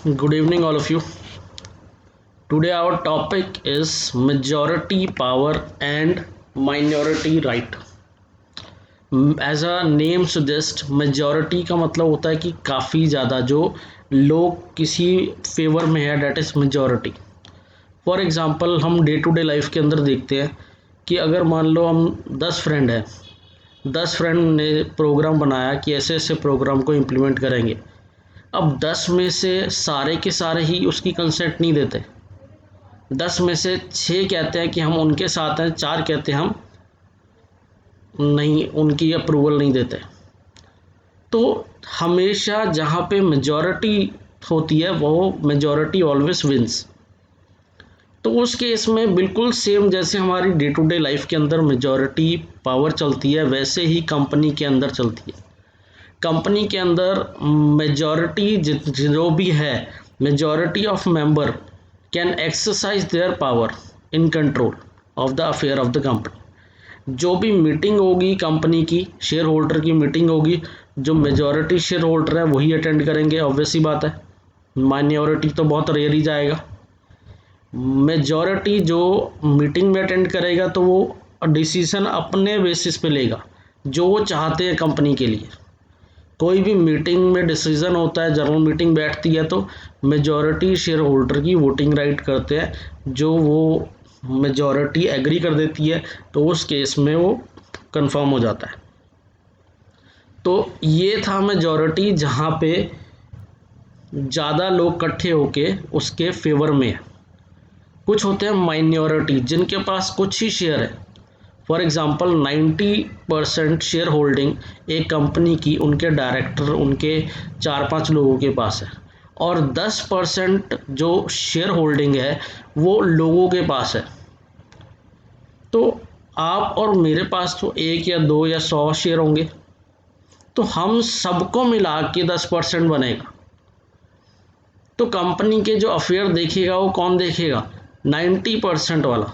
Good evening, all of you. Today, our topic is majority power and minority right. As a name suggests, majority का मतलब होता है कि काफ़ी ज़्यादा जो लोग किसी फेवर में है, that is majority. For example हम डे टू डे लाइफ के अंदर देखते हैं कि अगर मान लो हम 10 फ्रेंड हैं, 10 फ्रेंड ने प्रोग्राम बनाया कि ऐसे ऐसे प्रोग्राम को इम्प्लीमेंट करेंगे. अब 10 में से सारे के सारे ही उसकी कंसेंट नहीं देते. 10 में से 6 कहते हैं कि हम उनके साथ हैं, 4 कहते हैं हम नहीं, उनकी अप्रूवल नहीं देते. तो हमेशा जहाँ पे मेजॉरिटी होती है वो मेजॉरिटी ऑलवेज विंस. तो उस केस में बिल्कुल सेम जैसे हमारी डे टू डे लाइफ के अंदर मेजॉरिटी पावर चलती है, वैसे ही कंपनी के अंदर चलती है. कंपनी के अंदर मेजॉरिटी जो भी है, majority of member can exercise their power in control of the affair of the company. जो भी मीटिंग होगी कंपनी की, शेयर होल्डर की मीटिंग होगी, जो मेजॉरिटी शेयर होल्डर है वही अटेंड करेंगे. ऑब्वियस सी बात है, माइनॉरिटी तो बहुत रेयर ही जाएगा. मेजॉरिटी जो मीटिंग में अटेंड करेगा तो वो डिसीजन अपने बेसिस पे लेगा जो वो चाहते हैं कंपनी के लिए. कोई भी मीटिंग में डिसीजन होता है, जनरल मीटिंग बैठती है तो मेजॉरिटी शेयर होल्डर की वोटिंग राइट करते हैं. जो वो मेजॉरिटी एग्री कर देती है तो उस केस में वो कंफर्म हो जाता है. तो ये था मेजॉरिटी जहाँ पे ज़्यादा लोग इकट्ठे होके उसके फेवर में है. कुछ होते हैं माइनॉरिटी जिनके पास कुछ ही शेयर है. फॉर एग्ज़ाम्पल 90% शेयर होल्डिंग एक कंपनी की उनके डायरेक्टर, उनके 4-5 लोगों के पास है, और 10% जो शेयर होल्डिंग है वो लोगों के पास है. तो आप और मेरे पास तो 1 या 2 या 100 शेयर होंगे, तो हम सबको मिला के 10% बनेगा. तो कंपनी के जो अफेयर देखेगा वो कौन देखेगा? 90% वाला.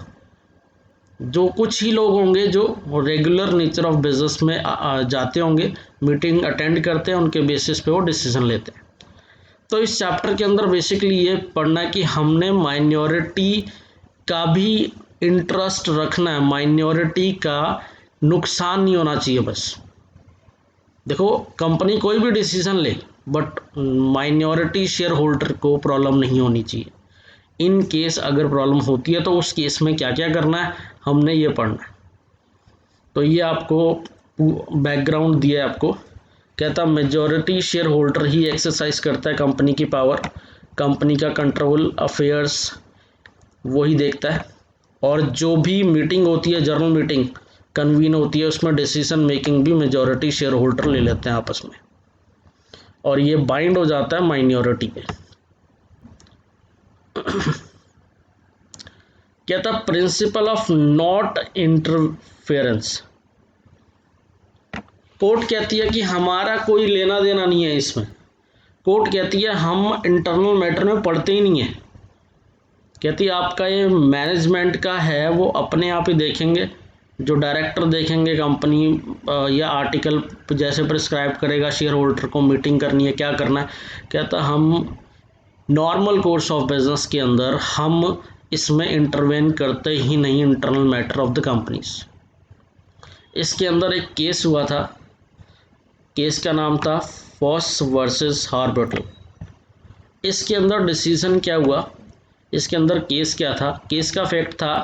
जो कुछ ही लोग होंगे जो रेगुलर नेचर ऑफ बिजनेस में जाते होंगे, मीटिंग अटेंड करते हैं, उनके बेसिस पे वो डिसीजन लेते हैं. तो इस चैप्टर के अंदर बेसिकली ये पढ़ना है कि हमने माइनॉरिटी का भी इंटरेस्ट रखना है. माइनॉरिटी का नुकसान नहीं होना चाहिए. बस देखो, कंपनी कोई भी डिसीजन ले बट माइनॉरिटी शेयर होल्डर को प्रॉब्लम नहीं होनी चाहिए. इन केस अगर प्रॉब्लम होती है तो उस केस में क्या क्या करना है हमने ये पढ़ना है. तो ये आपको बैकग्राउंड दिया है आपको. कहता मेजॉरिटी शेयर होल्डर ही एक्सरसाइज करता है कंपनी की पावर, कंपनी का कंट्रोल अफेयर्स वही देखता है. और जो भी मीटिंग होती है, जनरल मीटिंग कन्वीन होती है, उसमें डिसीजन मेकिंग भी मेजॉरिटी शेयर होल्डर ले लेते हैं आपस में, और ये बाइंड हो जाता है माइनॉरिटी पे. कहता principle of not interference. Court कहती है कि हमारा कोई लेना देना नहीं है इसमें. कोर्ट कहती है हम इंटरनल मैटर में पढ़ते ही नहीं है. कहती है आपका ये मैनेजमेंट का है, वो अपने आप ही देखेंगे. जो डायरेक्टर देखेंगे कंपनी या आर्टिकल जैसे प्रिस्क्राइब करेगा शेयर होल्डर को मीटिंग करनी है, क्या करना है. कहता हम नॉर्मल कोर्स ऑफ बिजनेस के अंदर हम इसमें इंटरवेन करते ही नहीं, internal matter of the companies. इसके अंदर एक केस हुआ था. केस का नाम था फॉस वर्सेस हार्बर्टल. इसके अंदर डिसीजन क्या हुआ, इसके अंदर केस क्या था? केस का फैक्ट था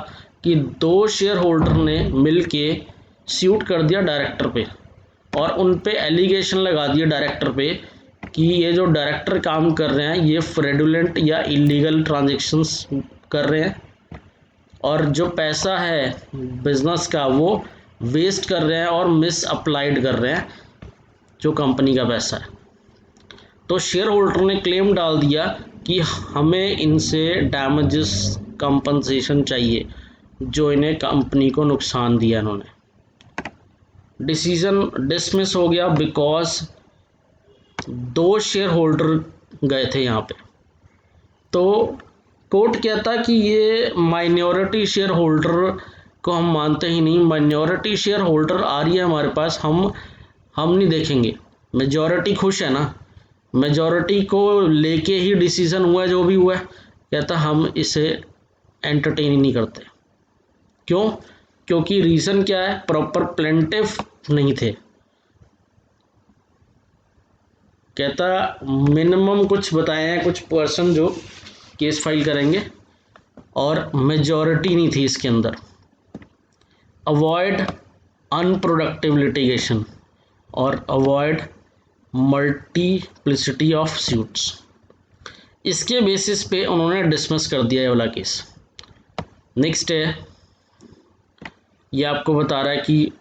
कि 2 शेयर होल्डर ने मिल के सूट कर दिया डायरेक्टर पे, और उन पे एलिगेशन लगा दिया डायरेक्टर पे कि ये जो डायरेक्टर काम कर रहे हैं ये फ्रेडुलेंट या इलीगल ट्रांजैक्शंस कर रहे हैं, और जो पैसा है बिजनेस का वो वेस्ट कर रहे हैं और मिस अप्लाइड कर रहे हैं जो कंपनी का पैसा है. तो शेयर होल्डर ने क्लेम डाल दिया कि हमें इनसे डैमेजेस कंपनसेशन चाहिए जो इन्हें कंपनी को नुकसान दिया इन्होंने. डिसीजन डिसमिस हो गया बिकॉज 2 शेयर होल्डर गए थे यहाँ पे. तो कोर्ट कहता कि ये माइनॉरिटी शेयर होल्डर को हम मानते ही नहीं. माइनॉरिटी शेयर होल्डर आ रही है हमारे पास, हम नहीं देखेंगे. मेजॉरिटी खुश है ना, मेजॉरिटी को लेके ही डिसीजन हुआ है जो भी हुआ है, कहता हम इसे एंटरटेन ही नहीं करते। क्यों? क्योंकि रीज़न क्या है, प्रॉपर प्लेंटिफ नहीं थे। कहता मिनिमम कुछ बताए हैं कुछ पर्सन जो केस फाइल करेंगे और मेजॉरिटी नहीं थी इसके अंदर। अवॉइड अनप्रोडक्टिव लिटिगेशन और अवॉइड मल्टीप्लिसिटी ऑफ सूट्स, इसके बेसिस पे उन्होंने डिसमिस कर दिया ये वाला केस। नेक्स्ट है, ये आपको बता रहा है कि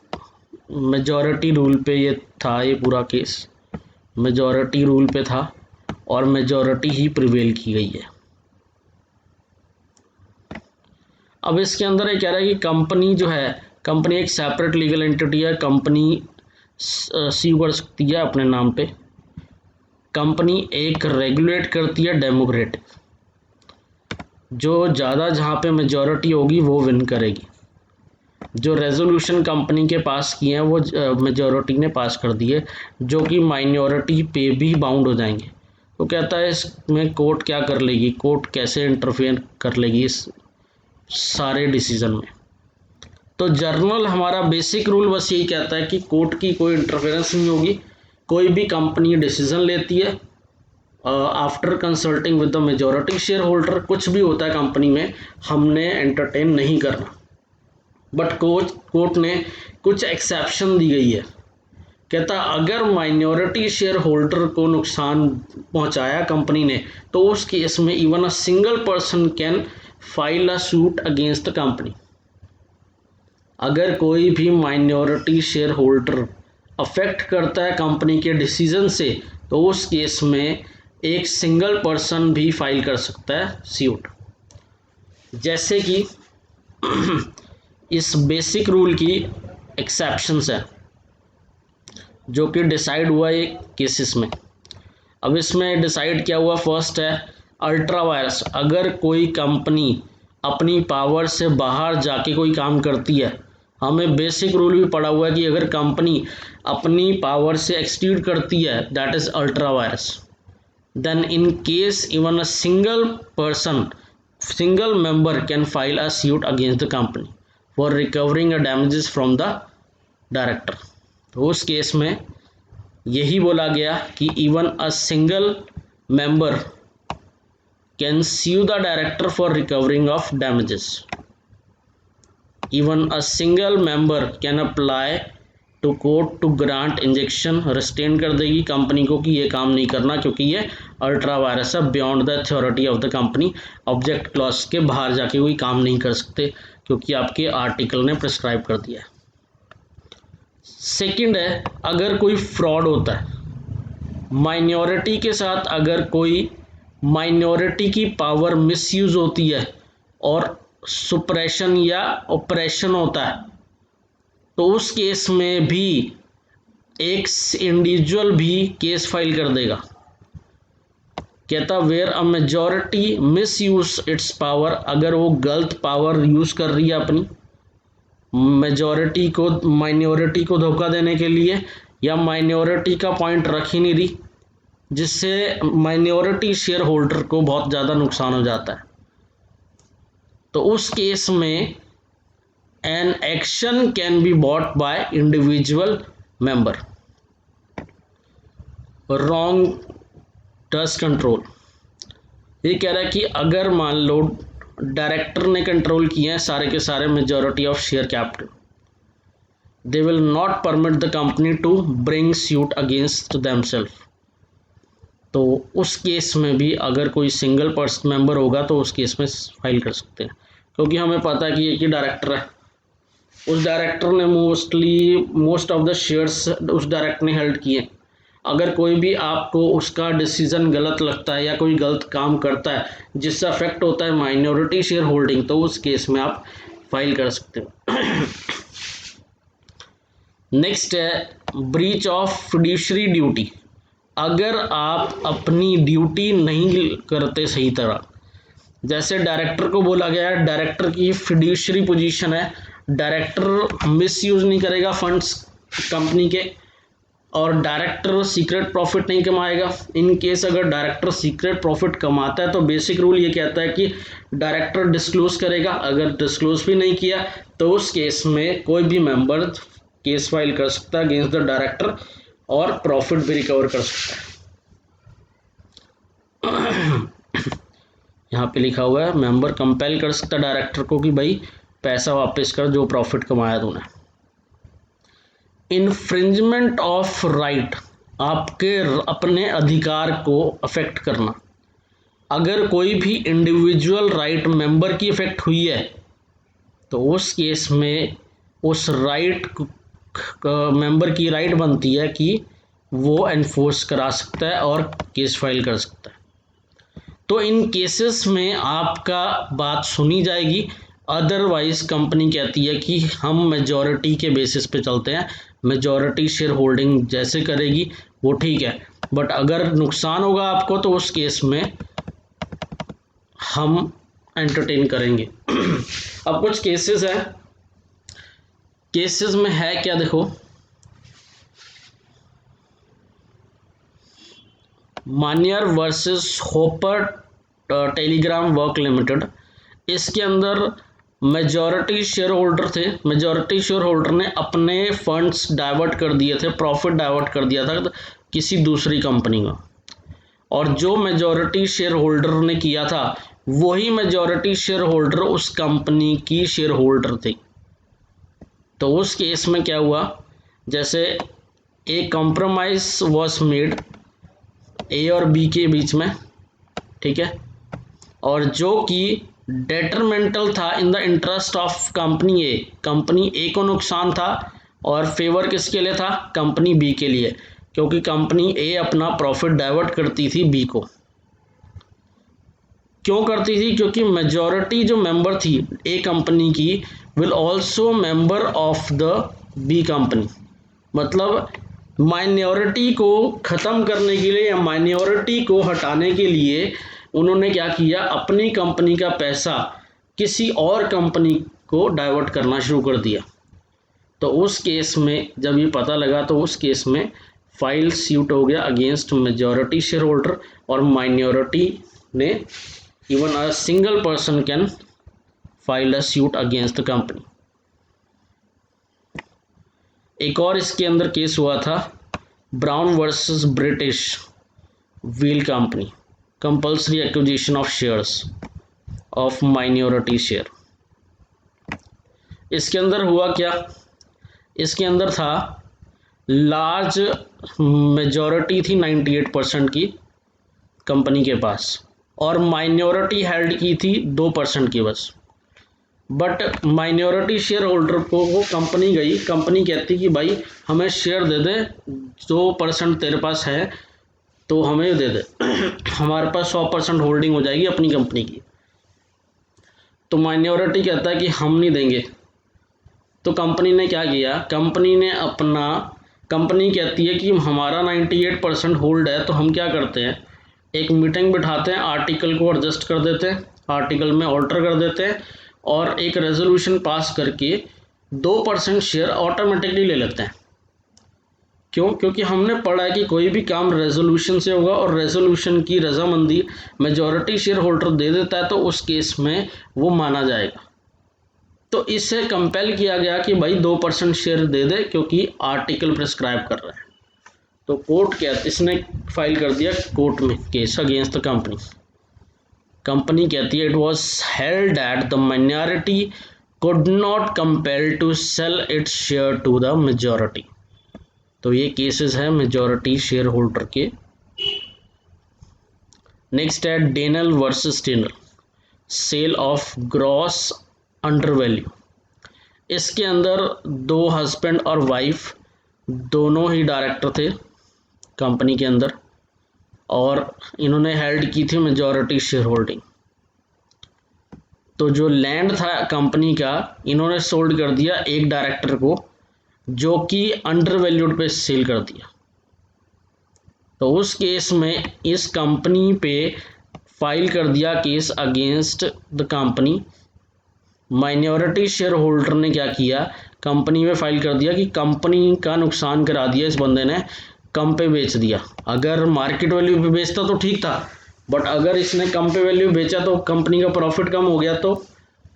मेजॉरिटी रूल पे ये था, ये पूरा केस मेजॉरिटी रूल पे था और मेजॉरिटी ही प्रिवेल की गई है। अब इसके अंदर ये कह रहा है कि कंपनी जो है, कंपनी एक सेपरेट लीगल एंटिटी है, कंपनी सी कर सकती है अपने नाम पे। कंपनी एक रेगुलेट करती है डेमोक्रेटिक, जो ज़्यादा जहाँ पे मेजॉरिटी होगी वो विन करेगी। जो रेजोल्यूशन कंपनी के पास किए हैं वो मेजॉरिटी ने पास कर दिए, जो कि माइनॉरिटी पे भी बाउंड हो जाएंगे। तो कहता है इसमें कोर्ट क्या कर लेगी, कोर्ट कैसे इंटरफेयर कर लेगी इस सारे डिसीजन में। तो जर्नल हमारा बेसिक रूल बस यही कहता है कि कोर्ट की कोई इंटरफेरेंस नहीं होगी। कोई भी कंपनी डिसीजन लेती है after consulting with the majority share holder, कुछ भी होता है कंपनी में हमने एंटरटेन नहीं करना। बट कोर्ट ने कुछ एक्सेप्शन दी गई है। कहता अगर माइनॉरिटी शेयर होल्डर को नुकसान पहुंचाया कंपनी ने, तो उस केस में even a single person can file a suit against the company. अगर कोई भी माइनॉरिटी शेयर होल्डर अफेक्ट करता है कंपनी के डिसीजन से, तो उस केस में एक सिंगल पर्सन भी फाइल कर सकता है सूट। जैसे कि इस बेसिक रूल की एक्सेप्शंस है जो कि डिसाइड हुआ ये केसेस में। अब इसमें डिसाइड क्या हुआ, फर्स्ट है अल्ट्रा वायरस। अगर कोई कंपनी अपनी पावर से बाहर जाके कोई काम करती है, हमें बेसिक रूल भी पड़ा हुआ है कि अगर कंपनी अपनी पावर से एक्सटीड करती है, that is ultra vires, then in case even a single member can file a suit against the company for recovering a damages from the director। तो उस केस में यही बोला गया कि even a single member can sue the director for recovering of damages। even a single member can apply to court to grant injunction, restrain कर देगी company को कि ये काम नहीं करना क्योंकि ये अल्ट्रा वायरस है, beyond the authority of the company, object clause के बाहर जाके कोई काम नहीं कर सकते क्योंकि आपके आर्टिकल ने प्रिस्क्राइब कर दिया है। सेकंड है अगर कोई फ्रॉड होता है माइनॉरिटी के साथ, अगर कोई माइनॉरिटी की पावर मिसयूज होती है और सुप्रेशन या ऑपरेशन होता है, तो उस केस में भी एक इंडिविजुअल भी केस फाइल कर देगा। कहता where a majority misuse its power, अगर वो गलत पावर यूज कर रही है अपनी मेजॉरिटी को माइनॉरिटी को धोखा देने के लिए, या माइनॉरिटी का पॉइंट रख ही नहीं रही, जिससे माइनॉरिटी शेयर होल्डर को बहुत ज़्यादा नुकसान हो जाता है, तो उस केस में an action can be brought by individual member। wrong does control, ये कह रहा है कि अगर मान लो डायरेक्टर ने कंट्रोल किए हैं सारे के सारे majority of share capital, they will not permit the company to bring suit against themself. तो उस केस में भी अगर कोई सिंगल पर्सन मेंबर होगा तो उस केस में फाइल कर सकते हैं, क्योंकि हमें पता है कि एक ही डायरेक्टर है, उस डायरेक्टर ने मोस्ट ऑफ द शेयर्स उस डायरेक्टर ने हेल्ड किए। अगर कोई भी आपको उसका डिसीजन गलत लगता है या कोई गलत काम करता है जिससे अफेक्ट होता है माइनॉरिटी शेयर होल्डिंग, तो उस केस में आप फाइल कर सकते हो। नेक्स्ट है ब्रीच ऑफ फिड्यूशरी ड्यूटी। अगर आप अपनी ड्यूटी नहीं करते सही तरह, जैसे डायरेक्टर को बोला गया है डायरेक्टर की फिड्यूशरी पोजीशन है, डायरेक्टर मिसयूज नहीं करेगा फंड्स कंपनी के, और डायरेक्टर सीक्रेट प्रॉफिट नहीं कमाएगा। इन केस अगर डायरेक्टर सीक्रेट प्रॉफिट कमाता है तो बेसिक रूल ये कहता है कि डायरेक्टर डिस्क्लोज करेगा। अगर डिस्क्लोज भी नहीं किया तो उस केस में कोई भी मेंबर केस फाइल कर सकता है अगेंस्ट द डायरेक्टर और प्रॉफिट भी रिकवर कर सकता है। यहाँ पे लिखा हुआ है मेंबर कंपेल कर सकता है डायरेक्टर को कि भाई पैसा वापस कर जो प्रॉफिट कमाया तूने। इन्फ्रिंजमेंट ऑफ राइट, आपके अपने अधिकार को अफेक्ट करना। अगर कोई भी इंडिविजुअल राइट मेंबर की अफेक्ट हुई है तो उस केस में उस राइट मेंबर की राइट बनती है कि वो एनफोर्स करा सकता है और केस फाइल कर सकता है। तो इन केसेस में आपका बात सुनी जाएगी, अदरवाइज कंपनी कहती है कि हम मेजॉरिटी के बेसिस पे चलते हैं, मेजॉरिटी शेयर होल्डिंग जैसे करेगी वो ठीक है, बट अगर नुकसान होगा आपको तो उस केस में हम एंटरटेन करेंगे। अब कुछ केसेस हैं, केसेस में है क्या देखो, Menier versus Hooper telegraph works limited. इसके अंदर मेजॉरिटी शेयर होल्डर थे, मेजॉरिटी शेयर होल्डर ने अपने फंड्स डाइवर्ट कर दिए थे, प्रॉफिट डाइवर्ट कर दिया था किसी दूसरी कंपनी का, और जो मेजॉरिटी शेयर होल्डर ने किया था वही मेजॉरिटी शेयर होल्डर उस कंपनी की शेयर होल्डर थी। तो उस केस में क्या हुआ, जैसे ए कॉम्प्रोमाइज वॉज मेड ए और बी के बीच में, ठीक है, और जो कि डेटरमेंटल था in the interest of company A, company A को नुकसान था और फेवर किसके लिए था, कंपनी बी के लिए, क्योंकि कंपनी ए अपना प्रॉफिट डाइवर्ट करती थी बी को। क्यों करती थी, क्योंकि मेजॉरिटी जो मेंबर थी ए कंपनी की will also member of the B company, मतलब माइनॉरिटी को ख़त्म करने के लिए या माइनॉरिटी को हटाने के लिए उन्होंने क्या किया, अपनी कंपनी का पैसा किसी और कंपनी को डाइवर्ट करना शुरू कर दिया। तो उस केस में जब ये पता लगा तो उस केस में फाइल सूट हो गया अगेंस्ट मेजॉरिटी शेयर होल्डर, और माइनॉरिटी ने even a single person can file a suit against the company. एक और इसके अंदर केस हुआ था brown versus British wheel company, compulsory acquisition of shares of minority share. इसके अंदर हुआ क्या, इसके अंदर था लार्ज मेजॉरिटी थी 98% की कंपनी के पास, और माइनॉरिटी हेल्ड की थी 2% की बस। बट माइनॉरिटी शेयर होल्डर को वो कंपनी गई, कंपनी कहती कि भाई हमें शेयर दे दे, 2% तेरे पास है तो हमें दे दे, हमारे पास 100% होल्डिंग हो जाएगी अपनी कंपनी की। तो माइनॉरिटी कहता है कि हम नहीं देंगे। तो कंपनी ने क्या किया, कंपनी कहती है कि हमारा 98% होल्ड है, तो हम क्या करते हैं, एक मीटिंग बिठाते हैं, आर्टिकल को एडजस्ट कर देते हैं, आर्टिकल में ऑल्टर कर देते हैं और एक रेजोल्यूशन पास करके 2% शेयर ऑटोमेटिकली ले लेते हैं। क्यों, क्योंकि हमने पढ़ा है कि कोई भी काम रेजोल्यूशन से होगा और रेजोल्यूशन की रजामंदी मेजॉरिटी शेयर होल्डर दे देता है तो उस केस में वो माना जाएगा। तो इससे कंपेल किया गया कि भाई 2% शेयर दे दे क्योंकि आर्टिकल प्रिस्क्राइब कर रहा है। तो कोर्ट क्या, इसने फाइल कर दिया कोर्ट में case against the company. Company कहती है it was held that the minority could not compel to sell its share to the majority. तो ये केसेस है मेजॉरिटी शेयर होल्डर के। नेक्स्ट है Daniels versus Daniels, sale of gross undervalue. इसके अंदर दो हस्बैंड और वाइफ दोनों ही डायरेक्टर थे कंपनी के अंदर और इन्होंने हेल्ड की थी मेजॉरिटी शेयर होल्डिंग। तो जो लैंड था कंपनी का इन्होंने सोल्ड कर दिया एक डायरेक्टर को, जो कि अंडर वैल्यूड पे सेल कर दिया। तो उस केस में इस कंपनी पे फाइल कर दिया case against the company. Minority share holder ने क्या किया, कंपनी में फाइल कर दिया कि कंपनी का नुकसान करा दिया इस बंदे ने, कम पे बेच दिया। अगर मार्केट वैल्यू पे बेचता तो ठीक था, बट अगर इसने कम पे वैल्यू बेचा तो कंपनी का प्रॉफिट कम हो गया, तो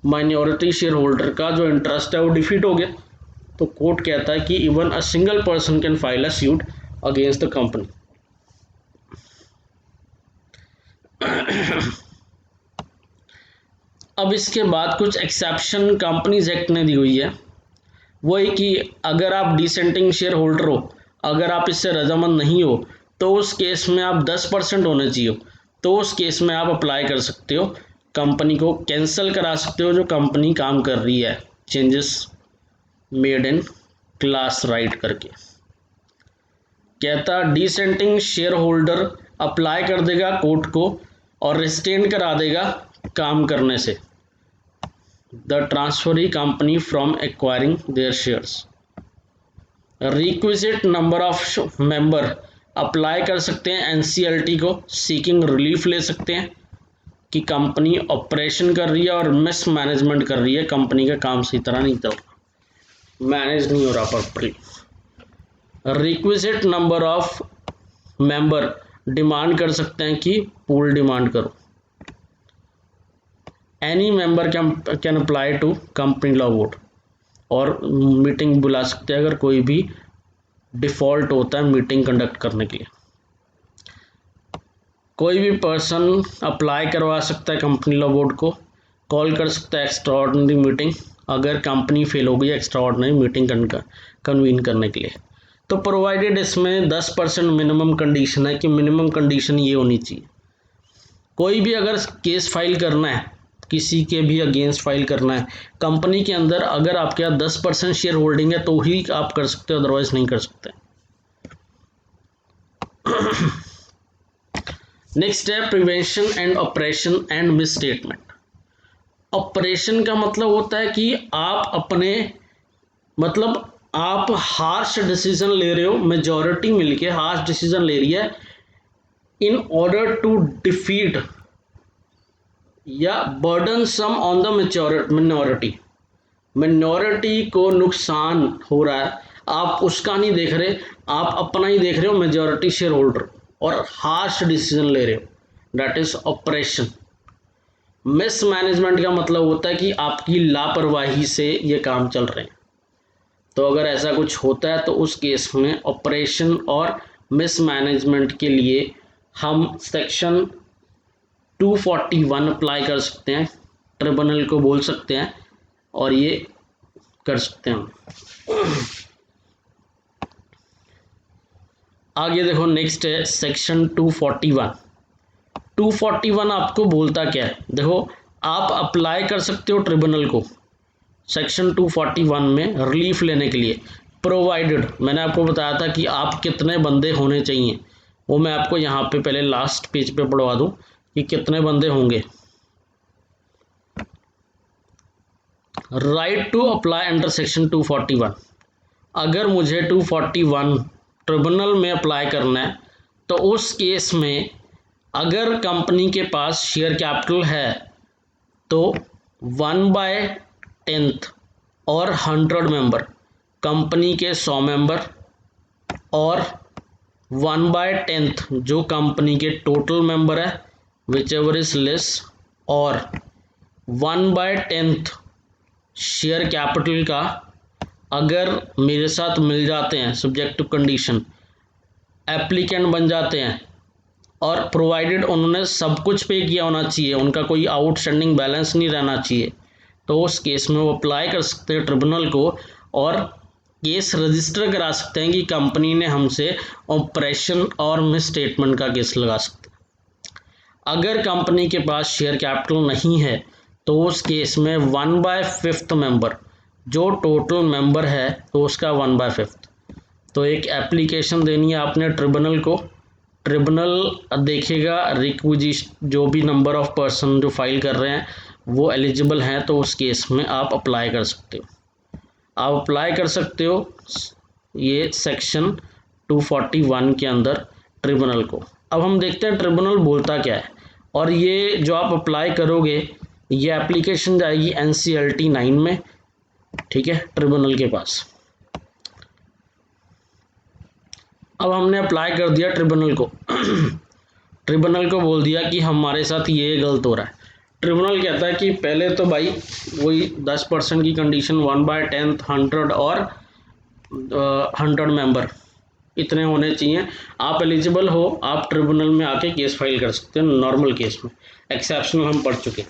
माइनॉरिटी शेयर होल्डर का जो इंटरेस्ट है वो डिफीट हो गया। तो कोर्ट कहता है कि even a single person can file a suit against the company. अब इसके बाद कुछ एक्सेप्शन कंपनीज एक्ट ने दी हुई है, वही कि अगर आप डिसेंटिंग शेयर होल्डर हो, अगर आप इससे रजामंद नहीं हो, तो उस केस में आप 10% होने चाहिए, तो उस केस में आप अप्लाई कर सकते हो, कंपनी को कैंसिल करा सकते हो जो कंपनी काम कर रही है, changes made in class right करके। कहता डिसेंटिंग शेयर होल्डर अप्लाई कर देगा कोर्ट को और रिस्ट्रेन करा देगा काम करने से the transferee company from acquiring there shares. Requisite number of member apply कर सकते हैं एनसीएलटी को, सीकिंग रिलीफ ले सकते हैं कि कंपनी ऑपरेशन कर रही है और मिस मैनेजमेंट कर रही है, कंपनी का काम सही तरह नहीं चल रहा, मैनेज नहीं हो रहा properly. Requisite number of member demand कर सकते हैं कि पूल डिमांड करो। Any member can apply to company law board, और मीटिंग बुला सकते हैं अगर कोई भी डिफ़ॉल्ट होता है मीटिंग कंडक्ट करने के लिए। कोई भी पर्सन अप्लाई करवा सकता है कंपनी लॉ बोर्ड को, कॉल कर सकता है एक्स्ट्राऑर्डिनरी मीटिंग अगर कंपनी फेल हो गई एक्स्ट्राऑर्डिनरी मीटिंग कन्वीन करने के लिए। तो प्रोवाइडेड इसमें 10% मिनिमम कंडीशन है कि मिनिमम कंडीशन ये होनी चाहिए, कोई भी अगर केस फाइल करना है, किसी के भी अगेंस्ट फाइल करना है कंपनी के अंदर, अगर आपके यहाँ 10% शेयर होल्डिंग है तो ही आप कर सकते हो, अदरवाइज नहीं कर सकते। नेक्स्ट है prevention and operation and misstatement. Operation का मतलब होता है कि आप अपने मतलब आप हार्श डिसीजन ले रहे हो, मेजॉरिटी मिलके हार्श डिसीजन ले रही है इन ऑर्डर टू डिफीट या burdensome on the minority. Minority को नुकसान हो रहा है, आप उसका नहीं देख रहे, आप अपना ही देख रहे हो मेजॉरिटी शेयर होल्डर, और हार्श डिसीजन ले रहे हो, that is operation. Miss management का मतलब होता है कि आपकी लापरवाही से ये काम चल रहे हैं, तो अगर ऐसा कुछ होता है तो उस केस में ऑपरेशन और मिस मैनेजमेंट के लिए हम सेक्शन 241 अप्लाई कर सकते हैं, ट्रिब्यूनल को बोल सकते हैं और ये कर सकते हैं। आगे देखो नेक्स्ट है सेक्शन 241। 241 आपको बोलता क्या है, देखो आप अप्लाई कर सकते हो ट्रिब्यूनल को सेक्शन 241 में रिलीफ लेने के लिए, प्रोवाइडेड मैंने आपको बताया था कि आप कितने बंदे होने चाहिए, वो मैं आपको यहाँ पे पहले लास्ट पेज पे पढ़वा दूँ कि कितने बंदे होंगे। Right to apply under section 241, अगर मुझे 241 ट्रिब्यूनल में अप्लाई करना है तो उस केस में अगर कंपनी के पास शेयर कैपिटल है तो 1/10 और 100 मेंबर, कंपनी के 100 मेंबर और 1/10 जो कंपनी के टोटल मेंबर है विच एवर इज लेस, और 1/10 शेयर कैपिटल का अगर मेरे साथ मिल जाते हैं सब्जेक्ट टू कंडीशन, एप्लीकेंट बन जाते हैं और प्रोवाइडेड उन्होंने सब कुछ पे किया होना चाहिए, उनका कोई आउटस्टैंडिंग बैलेंस नहीं रहना चाहिए, तो उस केस में वो अप्लाई कर सकते हैं ट्रिब्यूनल को और केस रजिस्टर करा सकते हैं कि कंपनी ने हमसे ऑपरेशन और मिसस्टेटमेंट का केस लगा सकते हैं। अगर कंपनी के पास शेयर कैपिटल नहीं है तो उस केस में 1/5 मेंबर जो टोटल मेंबर है तो उसका 1/5, तो एक एप्लीकेशन देनी है आपने ट्रिब्यूनल को, ट्रिब्यूनल देखेगा रिक्विजिट जो भी नंबर ऑफ पर्सन जो फाइल कर रहे हैं वो एलिजिबल हैं, तो उस केस में आप अप्लाई कर सकते हो, आप अप्लाई कर सकते हो ये सेक्शन 241 के अंदर ट्रिब्यूनल को। अब हम देखते हैं ट्रिब्यूनल बोलता क्या है, और ये जो आप अप्लाई करोगे ये एप्लीकेशन जाएगी NCLT 9 में, ठीक है, ट्रिब्यूनल के पास। अब हमने अप्लाई कर दिया ट्रिब्यूनल को ट्रिब्यूनल को बोल दिया कि हमारे साथ ये गलत हो रहा है। ट्रिब्यूनल कहता है कि पहले तो भाई वही 10% की कंडीशन 1/10 100 और 100 मेंबर इतने होने चाहिए। आप एलिजिबल हो, आप ट्रिब्यूनल में आके केस फाइल कर सकते हो नॉर्मल केस में। एक्सेप्शनल हम पढ़ चुके।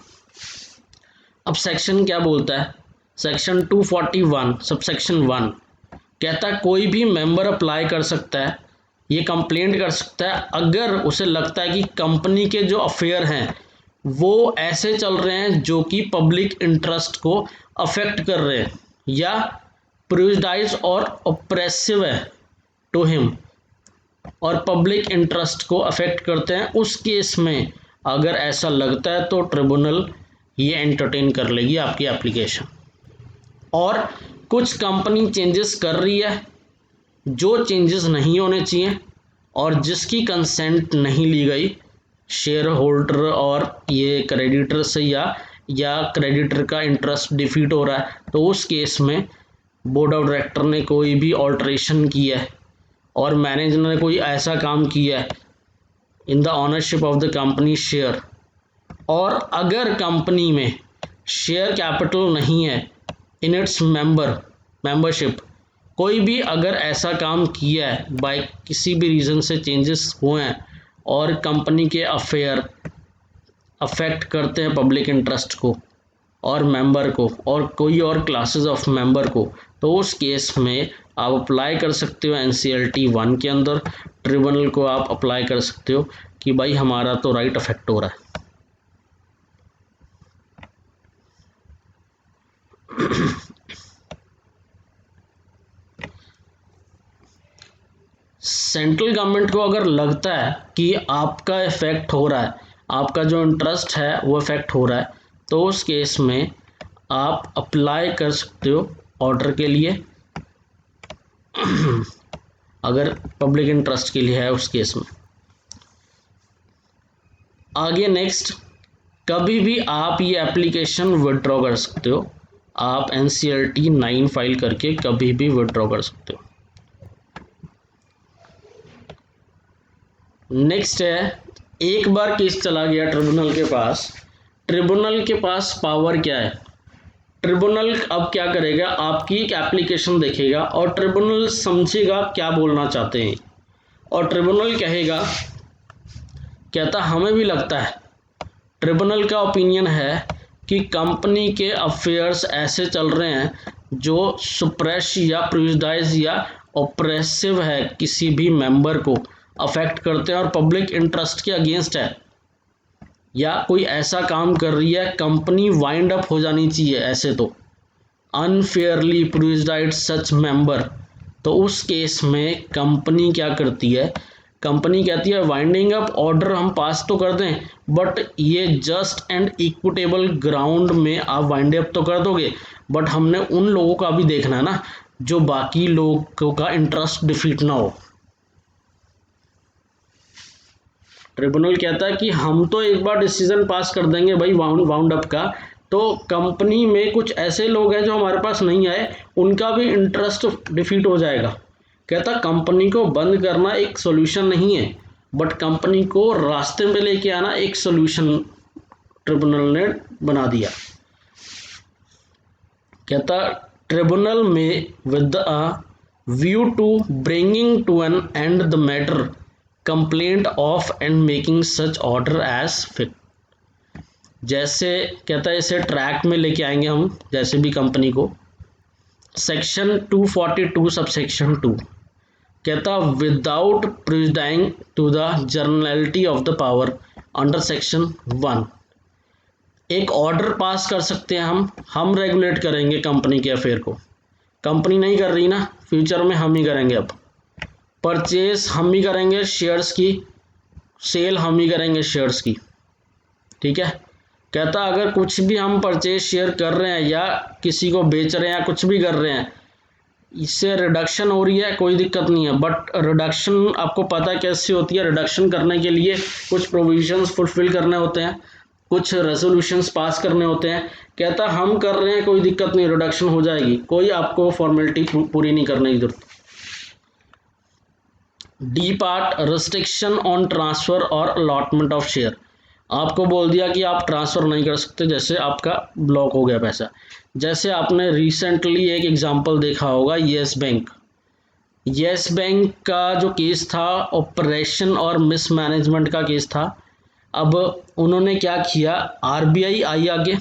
अब सेक्शन क्या बोलता है, सेक्शन 241 सबसेक्शन 1 कहता है कोई भी मेंबर अप्लाई कर सकता है, ये कंप्लेंट कर सकता है अगर उसे लगता है कि कंपनी के जो अफेयर हैं वो ऐसे चल रहे हैं जो कि पब्लिक इंटरेस्ट को अफेक्ट कर रहे हैं या प्रेजुडाइज और ऑप्रेसिव है टू हिम और पब्लिक इंटरेस्ट को अफेक्ट करते हैं। उस केस में अगर ऐसा लगता है तो ट्रिब्यूनल ये एंटरटेन कर लेगी आपकी एप्लीकेशन। और कुछ कंपनी चेंजेस कर रही है जो चेंजेस नहीं होने चाहिए और जिसकी कंसेंट नहीं ली गई शेयर होल्डर और ये क्रेडिटर से या क्रेडिटर का इंटरेस्ट डिफीट हो रहा है, तो उस केस में बोर्ड ऑफ डायरेक्टर ने कोई भी ऑल्ट्रेशन किया है और मैनेजर ने कोई ऐसा काम किया है in the ownership of the company share, और अगर कंपनी में शेयर कैपिटल नहीं है इन इट्स मेंबरशिप, कोई भी अगर ऐसा काम किया है बाय किसी भी रीज़न से चेंजेस हुए हैं और कंपनी के अफेयर अफेक्ट करते हैं पब्लिक इंटरेस्ट को और मेंबर को और कोई और क्लासेस ऑफ मेंबर को, तो उस केस में आप अप्लाई कर सकते हो NCLT 1 के अंदर। ट्रिब्यूनल को आप अप्लाई कर सकते हो कि भाई हमारा तो राइट अफेक्ट हो रहा है। सेंट्रल गवर्नमेंट को अगर लगता है कि आपका इफेक्ट हो रहा है, आपका जो इंटरेस्ट है वो इफेक्ट हो रहा है, तो उस केस में आप अप्लाई कर सकते हो ऑर्डर के लिए अगर पब्लिक इंटरेस्ट के लिए है उस केस में। आगे नेक्स्ट, कभी भी आप ये एप्लीकेशन विड्रॉ कर सकते हो, आप NCLT 9 फाइल करके कभी भी विड्रॉ कर सकते हो। नेक्स्ट है, एक बार केस चला गया ट्रिब्यूनल के पास, ट्रिब्यूनल के पास पावर क्या है। ट्रिब्यूनल अब क्या करेगा, आपकी एक एप्लीकेशन देखेगा और ट्रिब्यूनल समझेगा क्या बोलना चाहते हैं और ट्रिब्यूनल कहेगा, कहता हमें भी लगता है, ट्रिब्यूनल का ओपिनियन है कि कंपनी के अफेयर्स ऐसे चल रहे हैं जो सुप्रेस या प्रेजुडाइज या ऑप्रेसिव है, किसी भी मेंबर को अफेक्ट करते हैं और पब्लिक इंटरेस्ट के अगेंस्ट है, या कोई ऐसा काम कर रही है कंपनी वाइंड अप हो जानी चाहिए ऐसे तो अनफेयरली प्रेजुडाइज सच मेंबर, तो उस केस में कंपनी क्या करती है, कंपनी कहती है वाइंडिंग अप ऑर्डर हम पास तो कर दें बट ये जस्ट एंड इक्विटेबल ग्राउंड में आप वाइंड अप तो कर दोगे, बट हमने उन लोगों का भी देखना है ना जो बाकी लोगों का इंटरेस्ट डिफीट ना हो। ट्रिब्यूनल कहता है कि हम तो एक बार डिसीजन पास कर देंगे भाई वाउंड अप का, तो कंपनी में कुछ ऐसे लोग हैं जो हमारे पास नहीं आए, उनका भी इंटरेस्ट डिफीट हो जाएगा। कहता कंपनी को बंद करना एक सॉल्यूशन नहीं है, बट कंपनी को रास्ते में लेके आना एक सॉल्यूशन ट्रिब्यूनल ने बना दिया। कहता ट्रिब्यूनल में with a view to bringing to an end the matter complaint of and making such order as fit, जैसे कहता है इसे ट्रैक में लेके आएंगे हम जैसे भी कंपनी को। सेक्शन 242 सबसेक्शन 2 कहता without prejudicing to the generality of the power under section 1, एक ऑर्डर पास कर सकते हैं हम रेगुलेट करेंगे कंपनी के अफेयर को। कंपनी नहीं कर रही ना, फ्यूचर में हम ही करेंगे। अब परचेज हम ही करेंगे शेयर्स की, सेल हम ही करेंगे शेयर्स की, ठीक है। कहता अगर कुछ भी हम परचेज शेयर कर रहे हैं या किसी को बेच रहे हैं या कुछ भी कर रहे हैं, इससे रिडक्शन हो रही है कोई दिक्कत नहीं है, बट रिडक्शन आपको पता कैसे होती है, रिडक्शन करने के लिए कुछ प्रोविजंस फुलफिल करने होते हैं, कुछ रेजोल्यूशंस पास करने होते हैं, कहता हम कर रहे हैं कोई दिक्कत नहीं, रिडक्शन हो जाएगी, कोई आपको फॉर्मेलिटी पूरी नहीं करने की जरूरत। D part, restriction on transfer और अलॉटमेंट ऑफ शेयर। आपको बोल दिया कि आप ट्रांसफ़र नहीं कर सकते, जैसे आपका ब्लॉक हो गया पैसा। जैसे आपने रिसेंटली एक एग्जांपल देखा होगा येस बैंक। येस बैंक का जो केस था ऑपरेशन और मिसमैनेजमेंट का केस था। अब उन्होंने क्या किया, आरबीआई आई आगे,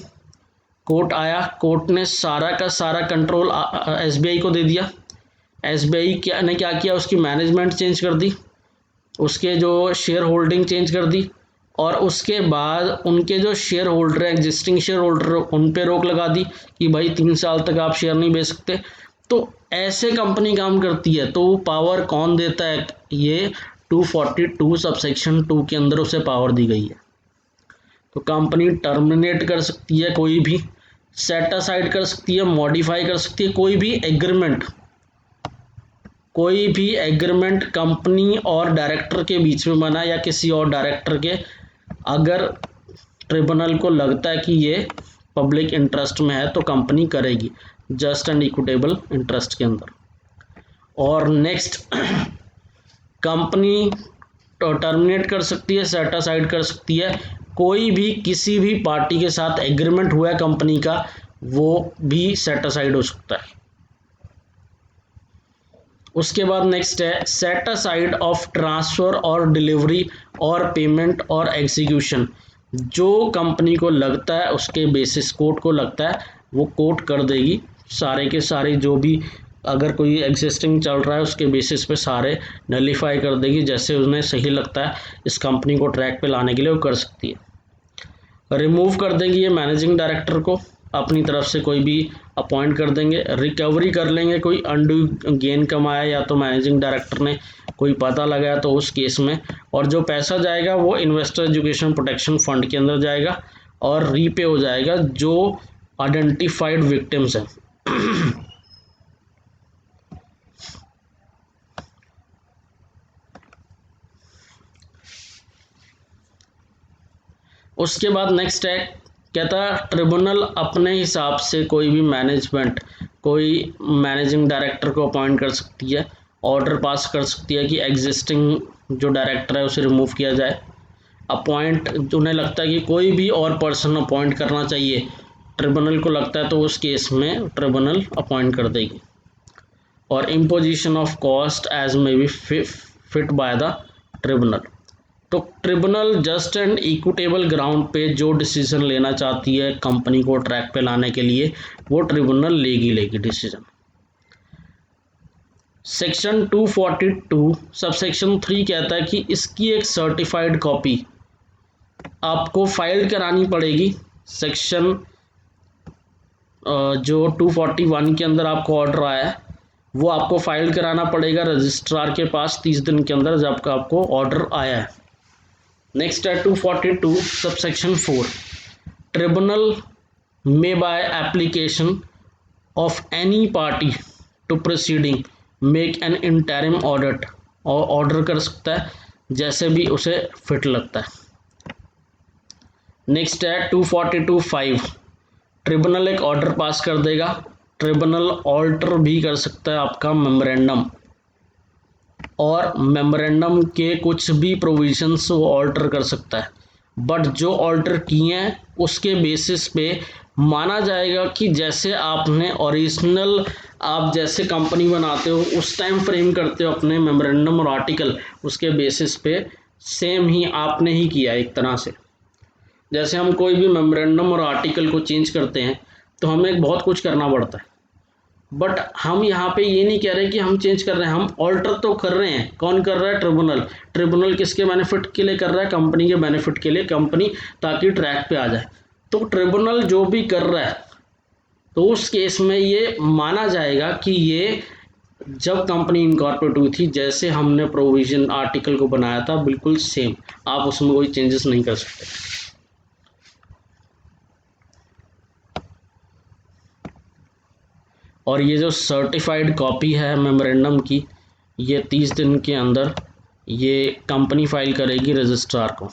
कोर्ट आया, कोर्ट ने सारा का सारा कंट्रोल एसबीआई को दे दिया। एसबीआई ने क्या किया, उसकी मैनेजमेंट चेंज कर दी, उसके जो शेयर होल्डिंग चेंज कर दी, और उसके बाद उनके जो शेयर होल्डर है, एग्जिस्टिंग शेयर होल्डर, उन पे रोक लगा दी कि भाई 3 साल तक आप शेयर नहीं बेच सकते। तो ऐसे कंपनी काम करती है। तो पावर कौन देता है, ये 242 सबसेक्शन 2 के अंदर उसे पावर दी गई है। तो कंपनी टर्मिनेट कर सकती है, कोई भी सेट असाइड कर सकती है, मॉडिफाई कर सकती है, कोई भी एग्रीमेंट कंपनी और डायरेक्टर के बीच में बना या किसी और डायरेक्टर के, अगर ट्रिब्यूनल को लगता है कि ये पब्लिक इंटरेस्ट में है तो कंपनी करेगी, जस्ट एंड इक्विटेबल इंटरेस्ट के अंदर। और नेक्स्ट, कंपनी टर्मिनेट कर सकती है, सेट असाइड कर सकती है, कोई भी किसी भी पार्टी के साथ एग्रीमेंट हुआ है कंपनी का, वो भी सेट असाइड हो सकता है। उसके बाद नेक्स्ट है सेट असाइड ऑफ ट्रांसफ़र और डिलीवरी और पेमेंट और एग्जीक्यूशन। जो कंपनी को लगता है, उसके बेसिस कोर्ट को लगता है, वो कोर्ट कर देगी सारे के सारे, जो भी अगर कोई एग्जिस्टिंग चल रहा है उसके बेसिस पे सारे नलीफाई कर देगी, जैसे उन्हें सही लगता है इस कंपनी को ट्रैक पे लाने के लिए वो कर सकती है। रिमूव कर देंगी ये मैनेजिंग डायरेक्टर को, अपनी तरफ से कोई भी अपॉइंट कर देंगे। रिकवरी कर लेंगे, कोई अनडू गेन कमाया या तो मैनेजिंग डायरेक्टर ने कोई पता लगाया तो उस केस में, और जो पैसा जाएगा वो इन्वेस्टर एजुकेशन प्रोटेक्शन फंड के अंदर जाएगा और रीपे हो जाएगा जो आइडेंटिफाइड विक्टिम्स हैं। उसके बाद नेक्स्ट है, कहता है ट्रिब्यूनल अपने हिसाब से कोई भी मैनेजिंग डायरेक्टर को अपॉइंट कर सकती है, ऑर्डर पास कर सकती है कि एग्जिस्टिंग जो डायरेक्टर है उसे रिमूव किया जाए। अपॉइंट, उन्हें लगता है कि कोई भी और पर्सन अपॉइंट करना चाहिए, ट्रिब्यूनल को लगता है, तो उस केस में ट्रिब्यूनल अपॉइंट कर देगी। और imposition of cost as may be fit by the tribunal. तो tribunal just and equitable ground पे जो डिसीजन लेना चाहती है कंपनी को ट्रैक पे लाने के लिए, वो ट्रिब्यूनल लेगी डिसीजन। सेक्शन 242 सबसेक्शन 3 कहता है कि इसकी एक सर्टिफाइड कॉपी आपको फाइल करानी पड़ेगी। सेक्शन जो 241 के अंदर आपको ऑर्डर आया है वो आपको फाइल कराना पड़ेगा रजिस्ट्रार के पास 30 दिन के अंदर, जब आपको ऑर्डर आया है। नेक्स्ट है 242 subsection 4, tribunal may by application of any party to proceeding make an interim audit, और ऑर्डर कर सकता है जैसे भी उसे फिट लगता है। नेक्स्ट है 242(5), ट्रिब्यूनल एक ऑर्डर पास कर देगा। ट्रिब्यूनल ऑल्टर भी कर सकता है आपका मेमोरेंडम, और मेमोरेंडम के कुछ भी प्रोविजंस वो ऑल्टर कर सकता है, बट जो ऑल्टर किए हैं उसके बेसिस पे माना जाएगा कि जैसे आपने ओरिजिनल, आप जैसे कंपनी बनाते हो उस टाइम फ्रेम करते हो अपने मेमोरेंडम और आर्टिकल, उसके बेसिस पे सेम ही आपने ही किया एक तरह से। जैसे हम कोई भी मेमोरेंडम और आर्टिकल को चेंज करते हैं तो हमें बहुत कुछ करना पड़ता है, बट हम यहाँ पे ये नहीं कह रहे कि हम चेंज कर रहे हैं, हम ऑल्टर तो कर रहे हैं। कौन कर रहा है? ट्रिब्यूनल किसके बेनिफिट के लिए कर रहा है? कंपनी के बेनिफिट के लिए, कंपनी ताकि ट्रैक पे आ जाए। तो ट्रिब्यूनल जो भी कर रहा है तो उस केस में ये माना जाएगा कि ये जब कंपनी इनकॉर्पोरेट हुई थी जैसे हमने प्रोविजन आर्टिकल को बनाया था बिल्कुल सेम, आप उसमें कोई चेंजेस नहीं कर सकते। और ये जो सर्टिफाइड कॉपी है मेमोरेंडम की, ये 30 दिन के अंदर ये कंपनी फाइल करेगी रजिस्ट्रार को।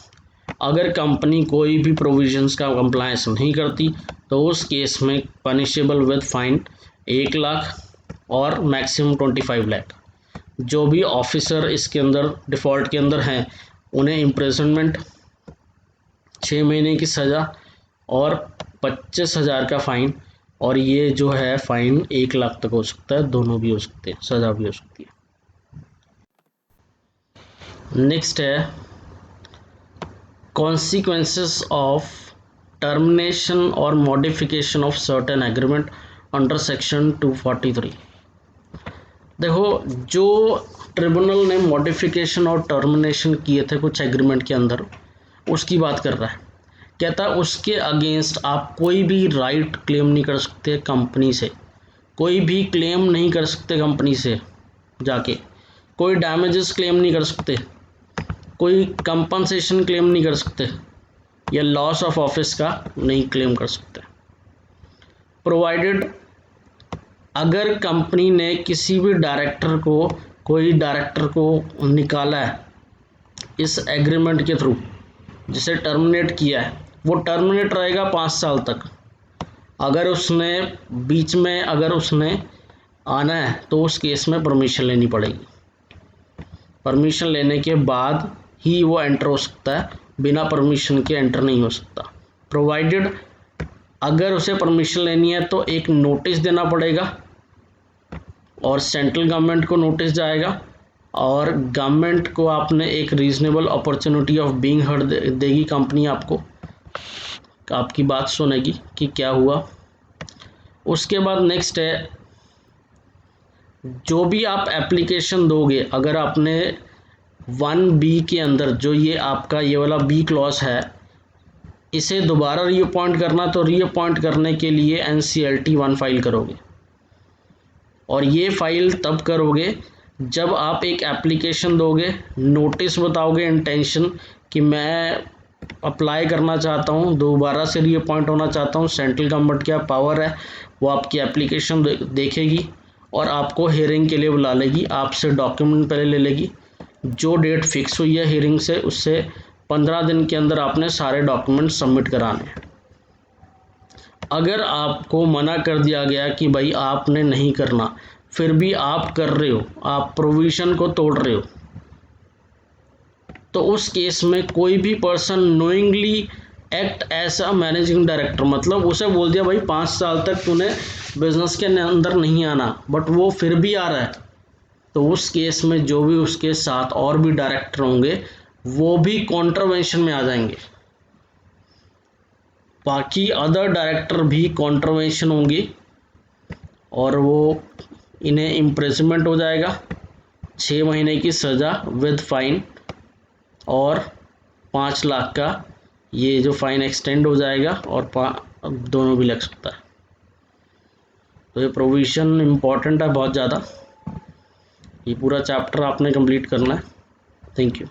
अगर कंपनी कोई भी प्रोविजंस का कंप्लायंस नहीं करती तो उस केस में पनिशेबल विद फाइन 1 लाख और मैक्सिमम 25 लाख। जो भी ऑफिसर इसके अंदर डिफ़ॉल्ट के अंदर हैं उन्हें इम्प्रिजनमेंट, 6 महीने की सज़ा और 25,000 का फ़ाइन, और ये जो है फ़ाइन 1 लाख तक हो सकता है, दोनों भी हो सकते हैं, सज़ा भी हो सकती है। नेक्स्ट है कॉन्सिक्वेंसेस ऑफ टर्मिनेशन और modification of certain agreement under section 243। देखो, जो ट्रिब्यूनल ने मॉडिफिकेशन और टर्मिनेशन किए थे कुछ एग्रीमेंट के अंदर, उसकी बात कर रहा है। कहता है उसके अगेंस्ट आप कोई भी राइट क्लेम नहीं कर सकते कंपनी से, कोई भी क्लेम नहीं कर सकते कंपनी से जाके, कोई डैमेजेस क्लेम नहीं कर सकते, कोई कंपनसेशन क्लेम नहीं कर सकते, या लॉस ऑफ ऑफिस का नहीं क्लेम कर सकते, प्रोवाइडेड अगर कंपनी ने किसी भी कोई डायरेक्टर को निकाला है इस एग्रीमेंट के थ्रू, जिसे टर्मिनेट किया है, वो टर्मिनेट रहेगा 5 साल तक। अगर उसने बीच में आना है तो उस केस में परमिशन लेनी पड़ेगी, परमिशन लेने के बाद ही वो एंटर हो सकता है, बिना परमिशन के एंटर नहीं हो सकता। प्रोवाइडेड अगर उसे परमिशन लेनी है तो एक नोटिस देना पड़ेगा और सेंट्रल गवर्नमेंट को नोटिस जाएगा, और गवर्नमेंट को आपने एक reasonable opportunity of being heard देगी कंपनी, आपकी बात सुनेगी कि क्या हुआ। उसके बाद नेक्स्ट है, जो भी आप एप्लीकेशन दोगे, अगर आपने 1B के अंदर जो ये आपका ये वाला B क्लॉज है, इसे दोबारा रीअपॉइंट करना, तो रीअपॉइंट करने के लिए NCLT 1 फाइल करोगे, और ये फाइल तब करोगे जब आप एक एप्लीकेशन दोगे, नोटिस बताओगे इंटेंशन कि मैं अप्लाई करना चाहता हूँ, दोबारा से रीअपॉइंट होना चाहता हूँ, सेंट्रल गवर्नमेंट क्या पावर है, वो आपकी एप्लीकेशन देखेगी और आपको हियरिंग के लिए बुला लेगी, आपसे डॉक्यूमेंट पहले ले लेगी, जो डेट फिक्स हुई है हियरिंग से उससे 15 दिन के अंदर आपने सारे डॉक्यूमेंट सबमिट कराने हैं। अगर आपको मना कर दिया गया कि भाई आपने नहीं करना, फिर भी आप कर रहे हो, आप प्रोविज़न को तोड़ रहे हो, तो उस केस में कोई भी person knowingly act as a managing director, मतलब उसे बोल दिया भाई 5 साल तक तूने बिजनेस के अंदर नहीं आना, बट वो फिर भी आ रहा है, तो उस केस में जो भी उसके साथ और भी डायरेक्टर होंगे वो भी कॉन्ट्रवेंशन में आ जाएंगे, बाकी अदर डायरेक्टर भी कॉन्ट्रवेंशन होंगे, और वो इन्हें इम्प्रिजनमेंट हो जाएगा, 6 महीने की सज़ा विद फाइन, और 5 लाख का ये जो फाइन एक्सटेंड हो जाएगा, और दोनों भी लग सकता है। तो ये प्रोविज़न इम्पॉर्टेंट है बहुत ज़्यादा, ये पूरा चैप्टर आपने कंप्लीट करना है। Thank you.